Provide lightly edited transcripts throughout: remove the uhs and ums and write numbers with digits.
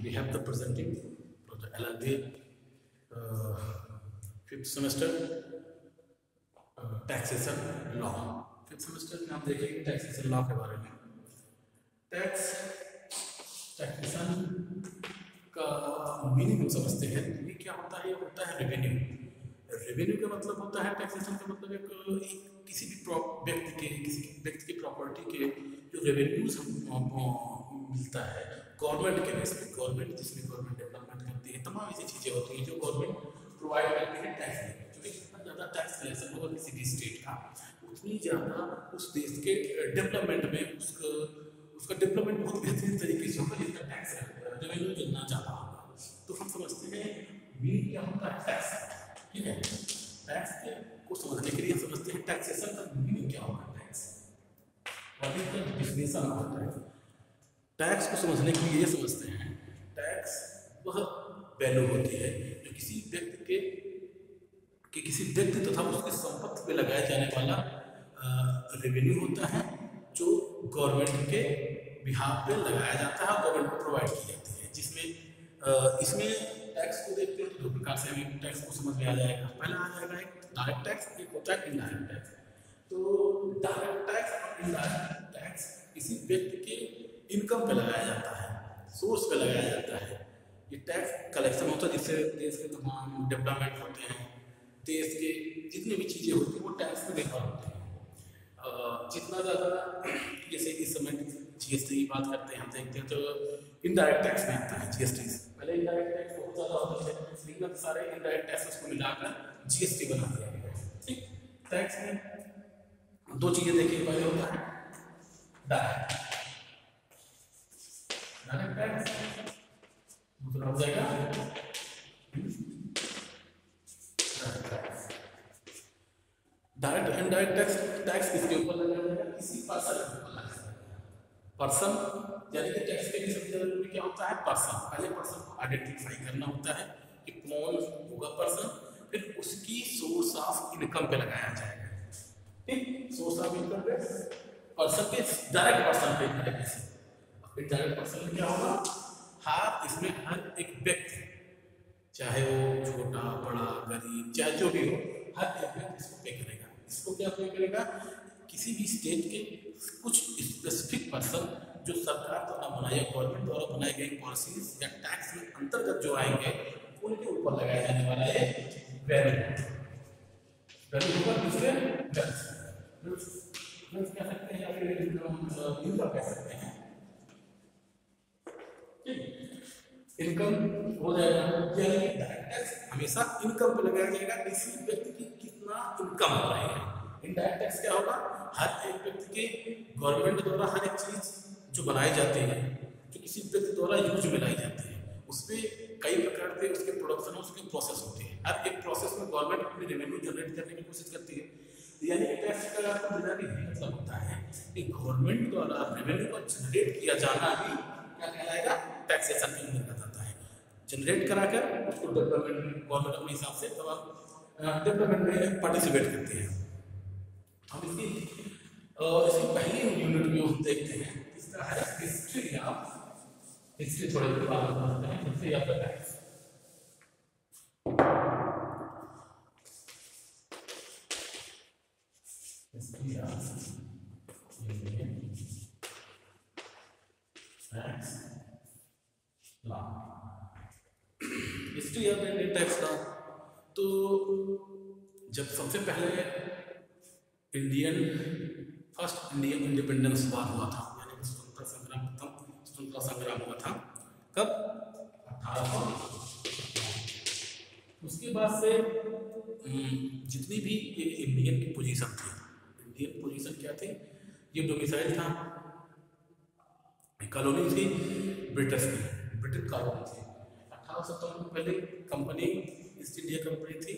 We have the presenting of the LLB 5th semester taxation law. 5th semester में हम देखेंगे taxation law के बारे में। टैक्सेशन का मीनिंग हम समझते हैं। ये क्या होता है? ये होता है रेवेन्यू। रेवेन्यू का मतलब होता है, टैक्सेशन का मतलब एक किसी भी व्यक्ति की प्रॉपर्टी के जो रेवेन्यूज मिलता है गवर्नमेंट के बेस पे, गवर्नमेंट जिसमें गवर्नमेंट डेवलपमेंट करती है, तमाम ऐसी चीज़ें होती हैं जो गवर्नमेंट प्रोवाइड करती है टैक्स में। क्योंकि जितना ज़्यादा टैक्स कलेक्शन होगा किसी भी स्टेट का, उतनी ज़्यादा उस देश के डेवलपमेंट में उसका डेवलपमेंट बहुत बेहतरीन तरीके से होगा जितना टैक्स रेवेन्यू मिलना चाहता होगा। तो हम समझते हैं मीन क्या होता है टैक्स। ठीक है, टैक्स को समझने के लिए समझते हैं टैक्सेशन का मीनिंग क्या होगा। Tax what is the definition of tax. Tax को समझने के लिए ये समझते हैं टैक्स वह वैल्यू होती है जो किसी व्यक्ति तथा उसकी संपत्ति पे लगाया जाने वाला रेवेन्यू होता है, जो गवर्नमेंट के बिहाफ पे लगाया जाता है, गवर्नमेंट को प्रोवाइड की जाती है। जिसमें इसमें टैक्स को देखते हैं तो दो प्रकार से हमें टैक्स को समझ में आ जाएगा। पहला आ जाएगा एक डायरेक्ट टैक्स, एक होता है इनडायरेक्ट टैक्स। तो डायरेक्ट टैक्स और इनडायरेक्ट टैक्स किसी व्यक्ति के इनकम पे लगाया जाता है, सोर्स पे लगाया जाता है। ये टैक्स कलेक्शन होता है जिससे देश के तमाम डेवलपमेंट होते हैं, देश के जितनी भी चीज़ें होती हैं वो टैक्स पे निर्भर होती हैं। जितना ज़्यादा जैसे इस समय जीएसटी की बात करते हैं, हम देखते हैं तो इनडायरेक्ट टैक्स में आता है जीएसटी से। पहले इनडायरेक्ट टैक्स बहुत ज़्यादा होता है, लेकिन सारे इनडायरेक्ट टैक्स को मिलाकर जीएसटी बना दिया गया है। ठीक, टैक्स में दो चीज़ें देखिए। पहले होता है डायरेक्ट टैक्स, दूसरा हो जाएगा डायरेक्ट एंड डायरेक्ट टैक्स किसके ऊपर लगाया जाएगा? किसी पर्सन के ऊपर लगाया जाएगा। पर्सन यानी कि टैक्स के लिए सबसे जरूरी क्या होता है? पर्सन। पहले पर्सन को आइडेंटिफाई करना होता है कि कौन होगा पर्सन, फिर उसकी सोर्स ऑफ इनकम पे लगाया जाएगा। ठीक, सोर्स ऑफ इनकम पे पर्सन के डायरेक्ट पर्सन पे लगाएंगे। डायरेक्ट पर्सन में क्या होगा? इसमें हर एक व्यक्ति, चाहे वो छोटा बड़ा गरीब चाहे जो भी हो, हर एक व्यक्ति इसको पे करेगा। इसको क्या पे करेगा? किसी भी स्टेट के कुछ स्पेसिफिक पर्सन जो सरकार द्वारा बनाए, गवर्नमेंट द्वारा बनाई गई पॉलिसीज या टैक्स में अंतर्गत जो आएंगे उनके ऊपर लगाया जाने वाला है वैल्यू होगा। दूसरे कह सकते हैं या फिर इनकम कह सकते हैं। इनकम हो जाएगा, यानी डायरेक्ट टैक्स हमेशा इनकम पे लगाया जाएगा, किसी व्यक्ति की कितना इनकम हो रही है। इनडायरेक्ट टैक्स क्या होगा? हर एक व्यक्ति के गवर्नमेंट द्वारा हर एक चीज जो बनाई जाती है, जो किसी व्यक्ति द्वारा यूज में लाई जाती है, उसमें कई प्रकार के उसके प्रोडक्शन उसके प्रोसेस होते हैं। हर एक प्रोसेस में गवर्नमेंट अपनी रेवेन्यू जनरेट करने की कोशिश करती है। यानी कि टैक्स का बुनियादी मतलब होता है कि गवर्नमेंट द्वारा रेवेन्यू को जनरेट किया जाना ही क्या कहलाएगा? टैक्सेशन के अंतर्गत आता है। जनरेट कराकर उसको डेवलपमेंट में गवर्नमेंट अपने हिसाब से डेवलपमेंट में पार्टिसिपेट करती है। हम इसकी पहली यूनिट में हम देखते हैं, इसका है हिस्ट्री थोड़े के बारे में बताते हैं। History of the tax. History of tax law. History of Indian tax law. तो जब सबसे पहले इंडियन इंडिपेंडेंस वार हुआ था, यानी कि स्वतंत्रता संग्राम हुआ था, कब? 1800। उसके बाद से जितनी भी ये इंडियन की पोजीशन थी, इंडियन पोजीशन क्या थी? ये डोमिसाइल था, कॉलोनी थी ब्रिटिश कॉलोनी थी। 1857 में पहले कंपनी ईस्ट इंडिया कंपनी थी,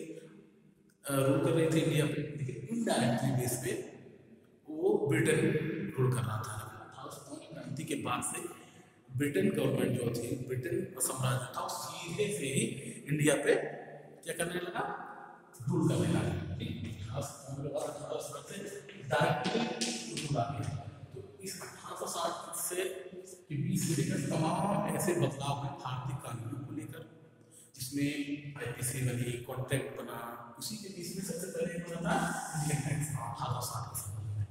रूल कर रही थी इंडिया पे, लेकिन इनडायरेक्टली बेस पे वो ब्रिटेन रूल कर रहा था। 1857 क्रांति के बाद से ब्रिटेन गवर्नमेंट जो थी, ब्रिटेन साम्राज्य था, सीधे से ही इंडिया पे क्या करने लगा? रूल करने लगा। ठीक, 1857 से डायरेक्टली रूल आ गया। तो इस 1860 से कि 20 से लेकर तमाम ऐसे बदलाव हैं भारतीय कानूनों को लेकर, जिसमें आईपीसी बनी, कॉन्ट्रैक्ट बना। उसी के बीच में सबसे पहले बना था इंडियन टैक्स लॉ 1860 के संबंध में।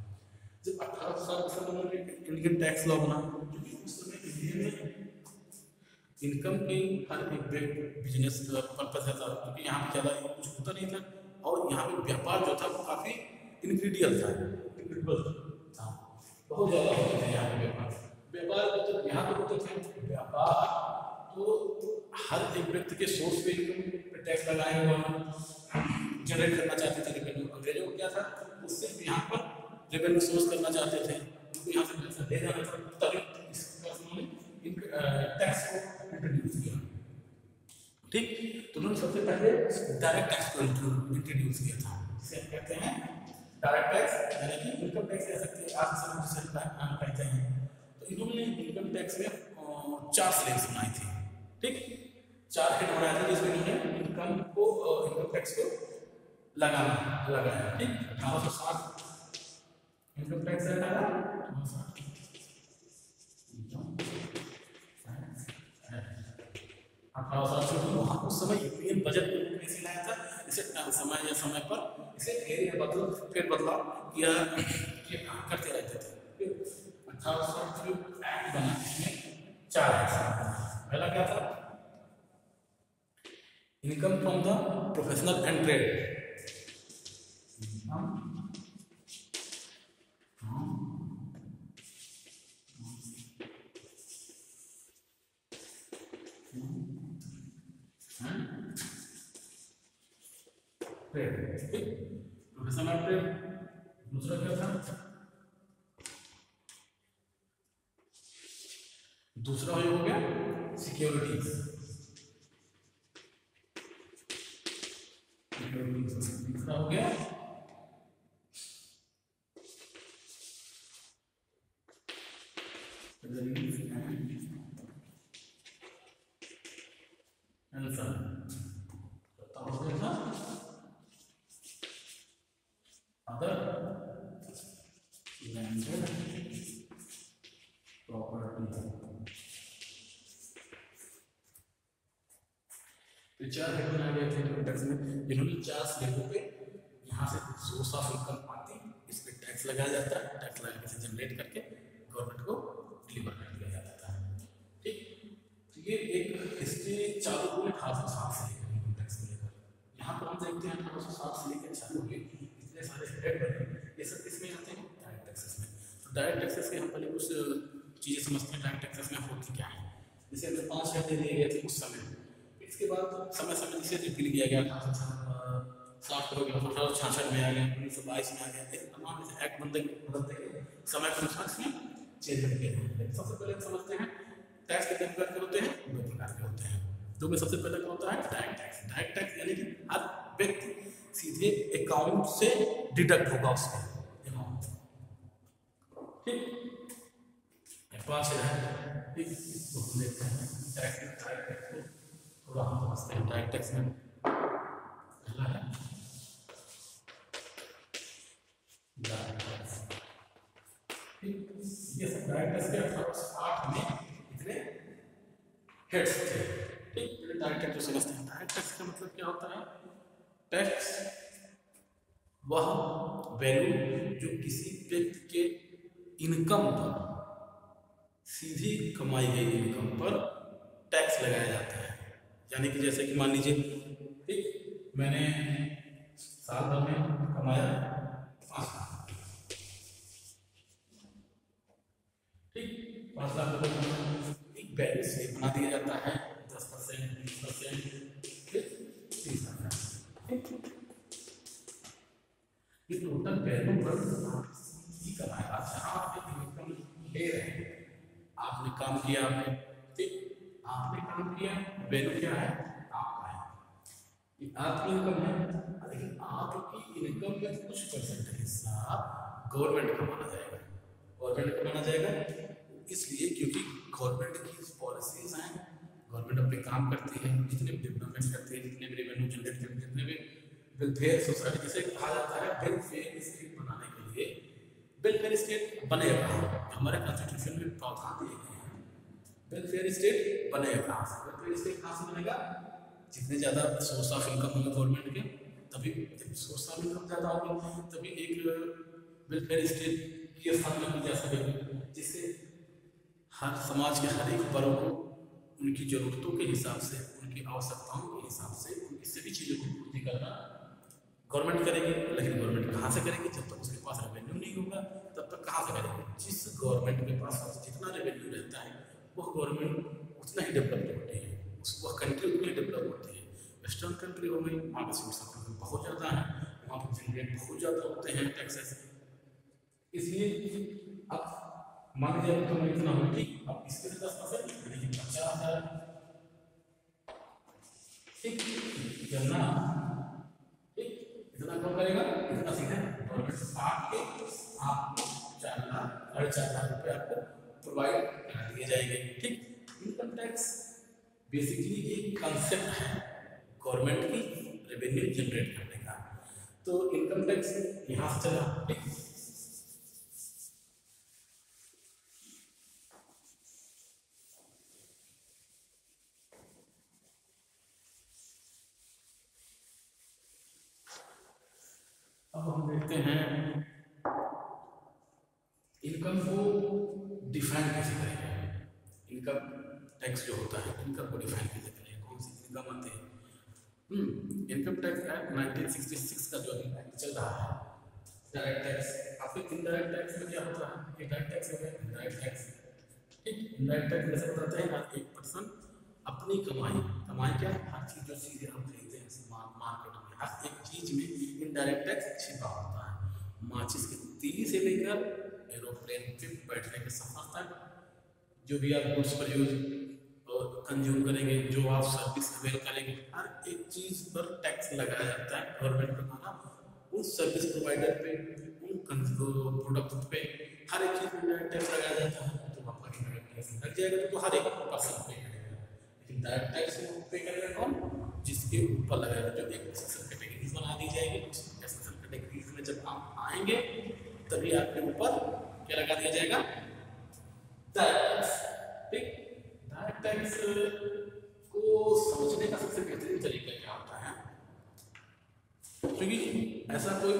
जब 1860 के संबंध में इंडियन टैक्स लॉ बना, क्योंकि उस समय इंडिया में इनकम की हर एक बिजनेस पर्पज था, क्योंकि यहाँ पे ज़्यादा कुछ होता नहीं था और यहाँ पे व्यापार जो था वो काफ़ी इनक्रीडियल था, बहुत ज़्यादा होते थे यहाँ पे व्यापार मतलब यहाँ पे होते थे व्यापार, तो हर एक व्यक्ति के सोर्स पे इनकम पे टैक्स लगाएंगे और जनरेट करना चाहते थे रेवेन्यू। अंग्रेजों को क्या था, उससे यहाँ पर रेवेन्यू सोर्स करना चाहते थे, उनको यहाँ से पैसा ले जाना था, तभी टैक्स को इंट्रोड्यूस किया। ठीक, तो उन्होंने सबसे पहले डायरेक्ट टैक्स को इंट्रोड्यूस किया था, जिसे हम कहते हैं डायरेक्ट टैक्स, यानी कि इनकम टैक्स कह सकते हैं आज से जिसे हम कहते हैं। तो इन्होंने इनकम टैक्स में 4 स्लैब्स बनाई थी। ठीक, 4 हेड बनाए थे जिसमें इन्होंने इनकम टैक्स को लगाया। ठीक, 1860 इनकम टैक्स लगाया, 1860 वहाँ उस समय यूनियन बजट को कैसे लाया था, इसे समय या समय पर इसे फिर बदलाव किया करते रहते थे। 1860 एक्ट बना, इसमें 4 एक्ट। पहला क्या था, income from the professional and trade, professional trade. दूसरा क्या था, दूसरा हो गया सिक्योरिटीज। तीसरा हो गया चार हेड बनाए गए थे इनकम टैक्स में, जिन्होंने 4 स्लैबों पे यहाँ से सोर्स ऑफ इनकम आती, इस पर टैक्स लगाया जाता है, टैक्स लगा के जनरेट करके गवर्नमेंट को डिलीवर कर दिया जाता था। ठीक, तो ये एक हिस्ट्री चालू हुई 1860 से लेकर इनकम टैक्स को लेकर। यहाँ पर हम देखते हैं 1860 से लेकर चालू हुए इतने सारे हेड बने, ये सब किसमें आते हैं, डायरेक्ट टैक्सेस में। तो डायरेक्ट टैक्सेस के हम पहले कुछ चीज़ें समझते हैं, डायरेक्ट टैक्सेस में होती क्या है। जैसे 5 हेड दे दिए गए थे उस समय, इसके बाद समय समय से रिपील किया गया, 1860 हो गया, 1866 में आ गया, 1922 में आ गया, ऐसे तमाम एक्ट बदलते गए, समय के अनुसार इसमें चेंज होते गए। सबसे पहले समझते हैं टैक्स कितने प्रकार के होते हैं, 2 प्रकार के होते हैं। दो में सबसे पहले क्या होता है, डायरेक्ट टैक्स। डायरेक्ट टैक्स यानी कि हर व्यक्ति सीधे अकाउंट से डिडक्ट होगा उसका अमाउंट। ठीक, 5 है, ठीक, तो हम देखते हैं टैक्स थोड़ा हम समझते हैं। डायरेक्ट टैक्स में पहला है डायरेक्ट टैक्स। ठीक, ये सब डायरेक्ट टैक्स के 1860 में इतने हेड्स थे। ठीक, डायरेक्ट टैक्स को समझते हैं। डायरेक्ट टैक्स का मतलब क्या होता है, टैक्स वह वैल्यू जो किसी व्यक्ति के इनकम पर, सीधी कमाई गई इनकम पर टैक्स लगाया जाता है। यानी कि जैसे कि मान लीजिए, ठीक, मैंने साल भर में कमाया 5 लाख, ठीक, 5 लाख रुपये एक बैलेंस शीट बना दिया जाता है, 10%, 20%, 30%। ये टोटल वैल्यू पर कमाया, जहाँ आप इनकम ले रहे हैं, आपने काम किया, आपने काम किया, वैल्यू क्या है, आपका है, ये आपकी इनकम है, लेकिन आपकी इनकम में कुछ परसेंट हिस्सा गवर्नमेंट को माना जाएगा। गवर्नमेंट को माना जाएगा इसलिए क्योंकि गवर्नमेंट की पॉलिसीज हैं, गवर्नमेंट अपने काम करती है, जितने भी डेवलपमेंट करती है, जितने भी रेवेन्यू जनरेट करती है, जितने भी वेलफेयर सोसाइटी जिसे कहा जाता है, वेलफेयर स्टेट बनाने के लिए वेलफेयर स्टेट बनेगा, हमारे कॉन्स्टिट्यूशन में प्रावधान दिए गए हैं। वेलफेयर स्टेट बनेगा कहाँ से? वेलफेयर स्टेट कहाँ से बनेगा? जितने ज़्यादा सोर्स ऑफ इनकम होंगे गवर्नमेंट के, तभी सोर्स ऑफ इनकम ज़्यादा होगी, तभी एक वेलफेयर स्टेट की स्थापना की जा सकेगी, जिससे हर समाज के हर एक वर्ग को उनकी ज़रूरतों के हिसाब से, उनकी आवश्यकताओं के हिसाब से उनकी सभी चीज़ों को पूर्ति करना गवर्नमेंट करेगी। लेकिन गवर्नमेंट कहाँ से करेगी? जब तक उसके पास रेवेन्यू नहीं होगा तब तक कहाँ से करेगी? जिस गवर्नमेंट के पास जितना रेवेन्यू रहता है वह गवर्नमेंट उतना ही डेवलप होती है, वह कंट्री उतनी डेवलप होती है। वेस्टर्न कंट्री हो गई, वहाँ का सोर्स ऑफ इनकम बहुत ज़्यादा है, वहाँ पर जनरेट बहुत ज़्यादा होते हैं टैक्सेस। इसलिए अब मान लीजिए तो इतना हो, ठीक, अब इसके 10% यानी 50,000, ठीक, इतना कौन करेगा? इतना सीधे गवर्नमेंट से आपके आपको 4 लाख 4.5 लाख रुपए आपको प्रोवाइड करा दिए जाएंगे। ठीक, इनकम टैक्स बेसिकली एक कंसेप्ट है गवर्नमेंट की रेवेन्यू जनरेट करने का। तो इनकम टैक्स यहाँ से चला, ठीक, अब हम देखते हैं इनकम को डिफाइन कैसे करेंगे। इनकम टैक्स जो होता है, इनकम को डिफाइन कैसे करेंगे, कौन सी इनकम आती है? इनकम टैक्स एक्ट 1966 का जो एक्ट चल रहा है, डायरेक्ट टैक्स। आपके इनडायरेक्ट टैक्स में क्या होता है? ये डायरेक्ट टैक्स हो गया, इनडायरेक्ट टैक्स, ठीक। इनडायरेक्ट टैक्स कैसे बताते हैं? हर एक पर्सन अपनी कमाई क्या, हर चीज जो चीजें हम खरीदते हैं मार्केट में, हर एक चीज में इनडायरेक्ट टैक्स छिपा होता है। माचिस की तीली से लेकर एरोप्लेन पे बैठने के सफर तक, जो भी आप गुड्स पर यूज कंज्यूम करेंगे, जो आप सर्विस अवेल करेंगे, हर एक चीज पर टैक्स लगाया जाता है गवर्नमेंट के द्वारा। उस सर्विस प्रोवाइडर पे, उन प्रोडक्ट पे हर एक चीज में टैक्स लगाया जाता है। तो आपका इनडायरेक्ट टैक्स लग जाएगा तो हर एक पर्सन पे करेगा। लेकिन डायरेक्ट टैक्स पे करेगा कौन? जिसके ऊपर लगाएगा, जो एक स्पेशल कैटेगरीज बना दी जाएगी। उस स्पेशल कैटेगरीज में जब आप आएंगे तभी आपके ऊपर क्या लगा दिया जाएगा? डायरेक्ट टैक्स, ठीक। डायरेक्ट टैक्स को समझने का सबसे बेहतरीन तरीका क्या होता है? क्योंकि ऐसा कोई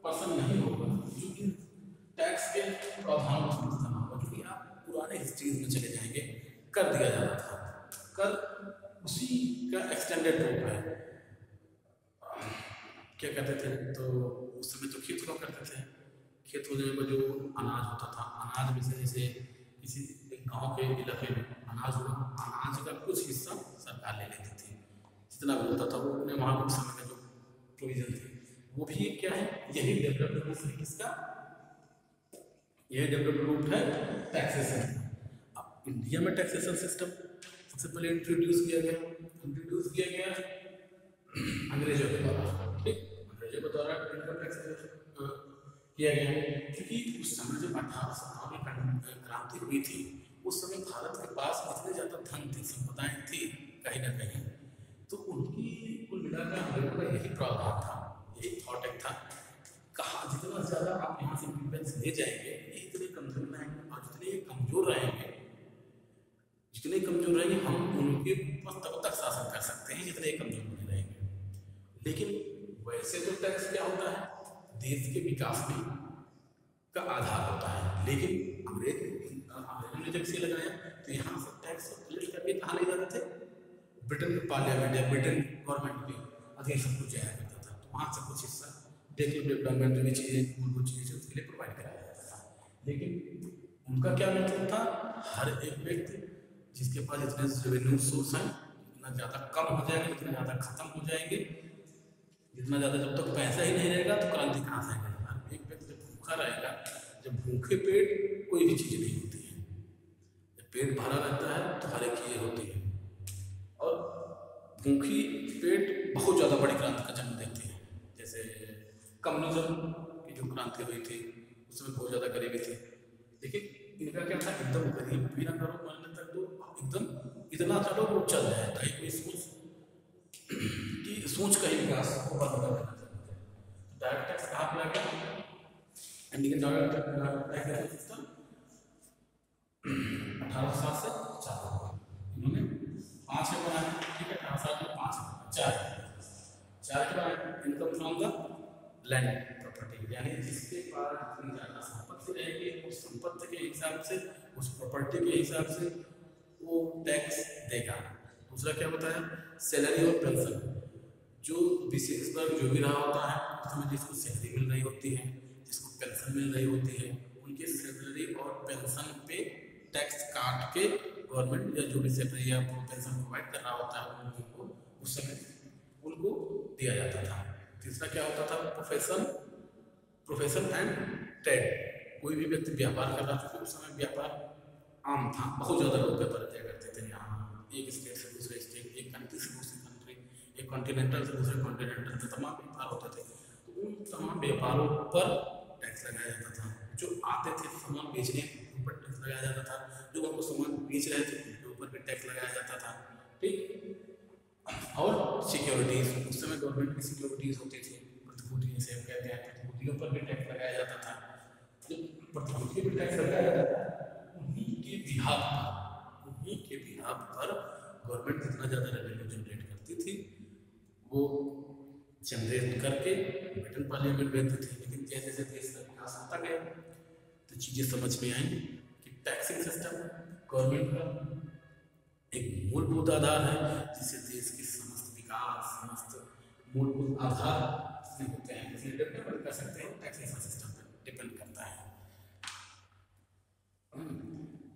पर्सन नहीं होगा जो इन टैक्स के प्रावधानों को समझता ना होगा, क्योंकि आप पुराने हिस्ट्रीज में चले जाएंगे, कर दिया जाता था। कर उसी का एक्सटेंडेड रूप है। क्या कहते थे? तो उस समय तो खेत हुआ करते थे, खेत होने पर जो अनाज होता था, अनाज में से जैसे किसी गांव के इलाके में अनाज हुआ, अनाज का कुछ हिस्सा सरकार ले लेती थी, जितना भी होता था वो अपने वहाँ के समय में जो प्रोविजन थे वो भी क्या है? यही डेवलप्ड रूप है किसका? यही डेवलप्ड रूप है टैक्सेशन। अब इंडिया में टैक्सेशन सिस्टम सबसे पहले इंट्रोड्यूस किया गया अंग्रेजों के द्वारा, ठीक, अंग्रेजों के द्वारा इनकम टैक्स किया गया। क्योंकि उस समय जब 1857 में क्रांति हुई थी, उस समय भारत के पास इतने ज़्यादा धन थी, संपदाएं थी कहीं ना कहीं, तो उनकी कुल मिलाकर अंग्रेजों का यही प्रावधान था, यही थॉट एक था, कहा जितना ज़्यादा आप यहाँ से इंडिपेंडेंस ले जाएंगे ये इतने कमजोर रहेंगे, और जितने कमजोर रहेंगे हम उनके ऊपर तब तक शासन कर सकते हैं जितने कमजोर नहीं रहेंगे। लेकिन वैसे तो टैक्स क्या होता है? देश के विकास में का आधार होता है। लेकिन अंग्रेजों ने जब से लगाया तो यहाँ से टैक्स कलेक्ट करके कहाँ ले जाते थे? ब्रिटेन के पार्लियामेंट या ब्रिटेन गवर्नमेंट के अधीन सब कुछ जाया करता था, तो वहाँ से कुछ हिस्सा डेवलपमेंट जो भी चीज़ें मूलभूत चीज़ें उसके लिए प्रोवाइड कराया जाता था। लेकिन उनका क्या मतलब था? हर एक व्यक्ति जिसके पास जितने रेवेन्यू सोर्स हैं, जितना ज़्यादा कम हो जाएंगे, जितना ज़्यादा खत्म हो जाएंगे, जितना ज़्यादा जब तक पैसा ही नहीं रहेगा तो क्रांति कहाँ से आएगा? हर एक व्यक्ति जब भूखा रहेगा, जब भूखे पेट कोई भी चीज़ नहीं होती है, जब पेट भरा रहता है तो हर एक चीज़ें होती है। और भूखी पेट बहुत ज़्यादा बड़ी क्रांति का जन्म देती है। जैसे कम्युनिज्म की जो क्रांति हुई थी उसमें बहुत ज़्यादा गरीबी थी, लेकिन इनका क्या था? एकदम गरीब भी ना करो, मरने तक दो, एकदम इतना चलो वो चल जाए, ताकि कोई सोच का ही विकास को बंद कर देना चाहिए। डायरेक्ट टैक्स कहाँ पे आ गया? इंडियन डायरेक्ट 1807 से चालू हुआ। इन्होंने 5 के बनाए, ठीक है, 1807 में 5 4 के बनाए। Income from the land property, यानी जिसके पास जितनी ज़्यादा संपत्ति रहेगी उस संपत्ति के हिसाब से, उस प्रॉपर्टी के हिसाब से वो टैक्स देगा। दूसरा क्या होता है, सैलरी और पेंशन। जो विशेष वर्ग जो भी रहा होता है उसमें जिसको सैलरी मिल रही होती है, जिसको पेंशन मिल रही होती है, उनके सैलरी और पेंशन पे टैक्स काट के गवर्नमेंट या जो भी सैलरी या पेंशन प्रोवाइड कर रहा होता है उनको उस समय उनको दिया जाता था। तीसरा क्या होता था, प्रोफेशन एंड ट्रेड। कोई भी व्यक्ति व्यापार कर रहा था, उस समय व्यापार आम था, बहुत ज़्यादा लोग व्यापार किया करते थे। यहाँ एक स्टेट से दूसरे स्टेट, एक कंट्री से दूसरी कंट्री, एक कॉन्टिनेंटल से दूसरे कॉन्टिनेंटल से तमाम व्यापार होते थे। तो उन तमाम व्यापारों पर टैक्स लगाया जाता था। जो आते थे सामान बेचने के ऊपर टैक्स लगाया जाता था, जो उनको सामान बेच रहे थे उनके ऊपर भी टैक्स लगाया जाता था, ठीक। और सिक्योरिटीज, उस समय गवर्नमेंट की सिक्योरिटीज होती थी, प्रतिभूति जिसे हम कहते हैं, प्रतिभूतियों पर भी टैक्स लगाया जाता था। जब प्रतिभूति पर टैक्स लगाया जाता था उन्हीं के बिहाफ पर गवर्नमेंट जितना ज़्यादा रेवेन्यू जनरेट करती थी वो जनरेट करके ब्रिटेन पार्लियामेंट भेजती थी। लेकिन जैसे जैसे देश का विकास होता गया तो चीज़ें समझ में आई कि टैक्सिंग सिस्टम गवर्नमेंट का एक मूलभूत आधार है, जिससे देश के समस्त विकास, समस्त मूलभूत आधार होते हैं, इसलिए डेवलपमेंट कर सकते हैं, टैक्सेशन सिस्टम पर डिपेंड करता है।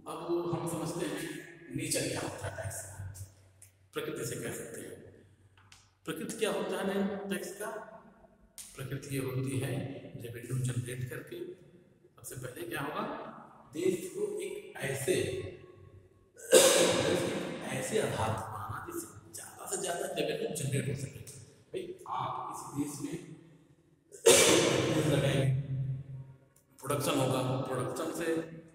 अब हम समझते हैं नेचर क्या होता है टैक्स का, प्रकृति से कह सकते हैं। प्रकृति क्या होता है टैक्स का? प्रकृति ये होती है रेवेन्यू जनरेट करके सबसे पहले क्या होगा, देश को एक ऐसे आधार पर बनाना जिससे ज़्यादा से ज़्यादा रेवेन्यू जनरेट हो सके। भाई आप किसी देश में लगाएंगे, प्रोडक्शन होगा, प्रोडक्शन से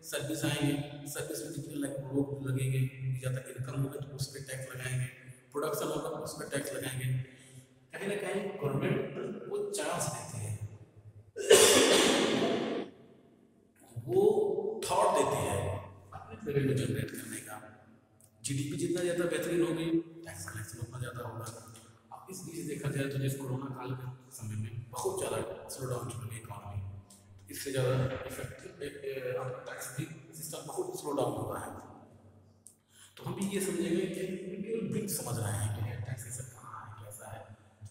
सर्विस आएंगे, सर्विस में जितने लोग लगेंगे, ज़्यादा इनकम होगा तो उस पर टैक्स लगाएंगे, प्रोडक्शन होगा उस पर टैक्स लगाएंगे। कहीं ना कहीं गवर्नमेंट वो चांस देती है, वो थॉट देती है अपने रेवेन्यू जनरेट करने का। जीडीपी जितना ज़्यादा बेहतरीन होगी, टैक्स कलेक्शन उतना ज़्यादा होगा। अब इस बीच देखा जाए तो जैसे कोरोना काल के समय में बहुत ज़्यादा स्लो डाउन चल इकॉनमी, इससे ज़्यादा इफेक्टिव आपका टैक्स भी सिस्टम बहुत स्लो डाउन हुआ है। तो हम भी ये समझेंगे कि केवल ब्रिज समझ रहे हैं कि टैक्सेशन कहाँ है, कैसा है।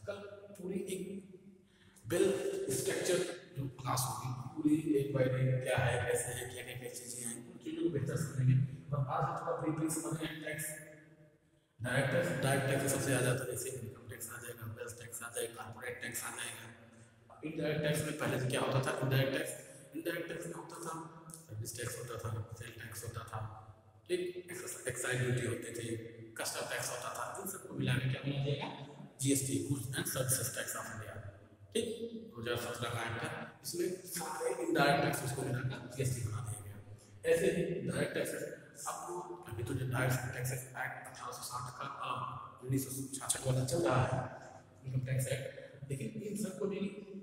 कल पूरी एक वेल स्ट्रक्चर जो क्लास होगी, पूरी एक बाय एक क्या है, कैसे है, क्या क्या चीज़ें हैं, उन चीज़ों को बेहतर समझेंगे। और आज हम थोड़ा ब्रीफली समझ रहे हैं टैक्स। डायरेक्ट टैक्स सबसे आ जाता है, जैसे इनकम टैक्स आ जाएगा, वेल्थ टैक्स आ जाएगा, कॉर्पोरेट टैक्स आ जाएगा। इनडायरेक्ट टैक्स में पहले से क्या होता था, इनडायरेक्ट टैक्स में होता था सर्विस टैक्स होता था, सेल टैक्स होता था, ठीक, एक्साइज ड्यूटी होती थी, कस्टम टैक्स होता था। इन सबको मिला के क्या बना जाएगा, GST, goods and services tax of India, ठीक, 2017 का एक्ट है। इसमें सारे इनडायरेक्ट टैक्स उसको मिलाकर जीएसटी बना दिया गया। ऐसे ही डायरेक्ट टैक्सेस, आपको अभी तो जो डायरेक्ट टैक्सेस एक्ट 1860 का 1966 वाला चल रहा है इनकम टैक्स एक्ट, लेकिन इन सबको भी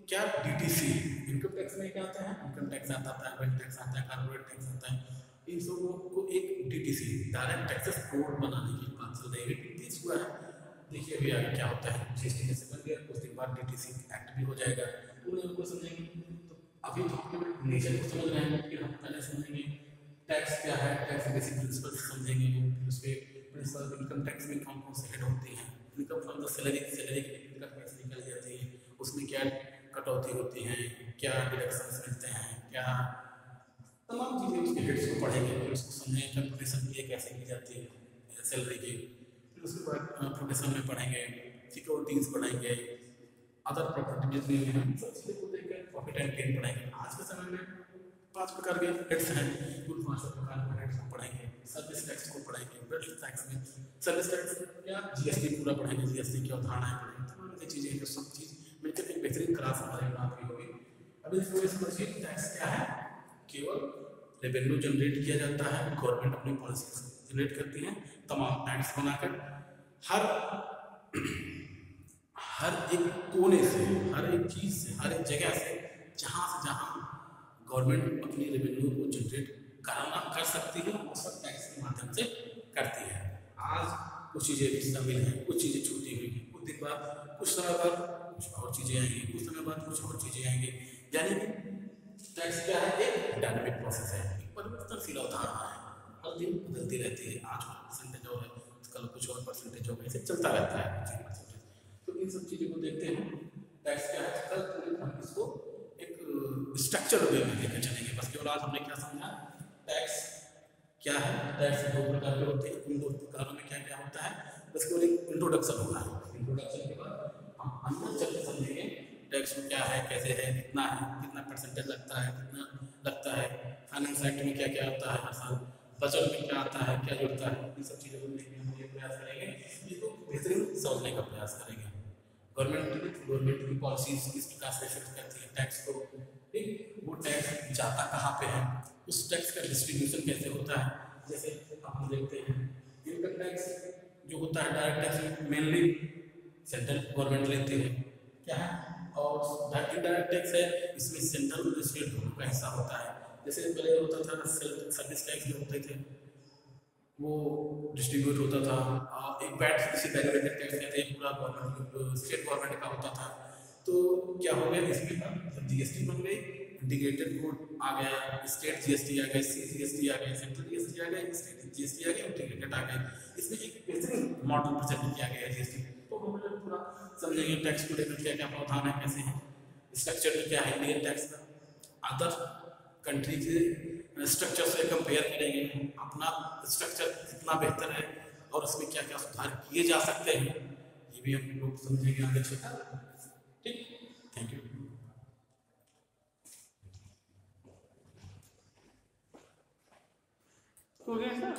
क्या डीटीसी, इनकम टैक्स में क्या आता है, इनकम टैक्स आता है, वेल्थ टैक्स आता है, कॉर्पोरेट टैक्स आता है, इन सबको को एक डीटीसी डायरेक्ट टैक्सेस कोड बनाने की बात चल रही है। डीटीसी हुआ है, देखिए अभी आगे क्या होता है, जीएसटी जैसे बन गया कुछ दिन बाद डीटीसी एक्ट भी हो जाएगा, पूरे उनको समझेंगे। तो अभी तो हम नेचर को समझ रहे हैं, फिर हम पहले समझेंगे टैक्स क्या है, टैक्स बेसिक प्रिंसिपल समझेंगे, फिर उसके प्रिंसिपल इनकम टैक्स में कौन कौन से हेड होती हैं, इनकम फ्रॉम द सैलरी की इनकम कैसे निकल जाती है, उसमें क्या कटौती होती हैं, क्या डिडक्शंस मिलते हैं, क्या तमाम चीज़ें उसके हेड्स को पढ़ेंगे, फिर उसको समझेंगे कैलकुलेशन की कैसे की जाती है सैलरी की। फिर उसके बाद प्रोफेशन में पढ़ेंगे, सिक्योरिटीज़ पढ़ेंगे, अदर प्रॉपर्टी जितनी भी हैं सब चीज़ें को देखकर प्रॉफिट एंड गेन पढ़ेंगे। आज के समय में 5 प्रकार के हेड्स हैं, कुल 5 प्रकार के हेड्स को पढ़ेंगे। सर्विस टैक्स को पढ़ेंगे, वेल्थ टैक्स में सर्विस टैक्स या जीएसटी पूरा पढ़ेंगे, जीएसटी की अवधारणाएं पढ़ेंगे, तमाम ऐसी चीज़ें जो सब चीज़ मिलकर एक बेहतरीन क्लास हमारे यहाँ की होगी। अभी इसको समझिए टैक्स क्या है, केवल रेवेन्यू जनरेट किया जाता है, गवर्नमेंट अपनी पॉलिसी जनरेट करती है, तमाम एक्ट्स बनाकर हर एक कोने से, हर एक चीज़ से, हर एक जगह से जहाँ गवर्नमेंट अपनी रेवेन्यू को जनरेट कर सकती है वो सब टैक्स के माध्यम से करती है। आज कुछ चीज़ें शामिल हैं, कुछ चीज़ें छूटी हुई हैं, कुछ दिन बाद, कुछ समय बाद कुछ और चीज़ें आएंगी, कुछ समय बाद कुछ और चीज़ें आएंगी। यानी टैक्स क्या है, एक डायनामिक प्रोसेस है, एक परिवर्तनशील अवधारणा है, हर दिन बदलती रहती है। आज कुछ परसेंटेज और है, कल कुछ और परसेंटेज होगा, ऐसे चलता रहता है। तो इन सब चीज़ों को देखते हैं। टैक्स क्या है, कल हम इसको एक स्ट्रक्चर वे में लेकर चलेंगे। बस केवल आज हमने क्या समझा, टैक्स क्या है, टैक्स दो प्रकार के होते हैं, उन दो प्रकारों में क्या क्या होता है, बस केवल एक इंट्रोडक्शन होगा। इंट्रोडक्शन के बाद हम अंदर चल के समझेंगे टैक्स में क्या है, कैसे है, कितना परसेंटेज लगता है, कितना लगता है, फाइनेंस एक्ट में क्या क्या आता है हर साल, बजट में क्या आता है, क्या जुड़ता है, इन सब चीज़ों को देखने हम ये प्रयास करेंगे, इसको बेहतरीन समझने का प्रयास करेंगे। गवर्नमेंट की पॉलिसीज किस प्रकार से इफेक्ट करती है टैक्स को, ठीक, वो टैक्स जाता कहाँ पे है, उस टैक्स का डिस्ट्रीब्यूशन कैसे होता है। जैसे हम देखते हैं इनकम टैक्स जो होता है, direct tax mainly central government लेती है क्या है, और इनडायरेक्ट टैक्स है, इसमें सेंट्रल और स्टेट दोनों का हिस्सा होता है। जैसे पहले होता था सर्विस टैक्स जो होते थे वो डिस्ट्रीब्यूट होता था, एक वैट जिसे वैल्यू टैक्स कहते हैं, पूरा गवर्नमेंट स्टेट गवर्नमेंट का होता था। तो क्या हो गया, इसमें जीएसटी बन गई, इंटीग्रेटेड कोड आ गया, स्टेट जीएसटी आ गया, जीएसटी आ गया, सेंट्रल जीएसटी आ गया, स्टेट जीएसटी आ गया, इंटीग्रेटेड आ गया। इसमें एक बेहतरीन मॉडल प्रेजेंट किया गया है जीएसटी। तो हम लोग पूरा समझेंगे टैक्स को लेकर क्या क्या प्रावधान है, कैसे है, स्ट्रक्चर में क्या है इंडियन टैक्स का, अदर कंट्री के स्ट्रक्चर से कंपेयर करेंगे, अपना स्ट्रक्चर कितना बेहतर है और उसमें क्या क्या सुधार किए जा सकते हैं, ये भी हम लोग समझेंगे आगे चलकर। ठीक, थैंक यू। हो गया सर।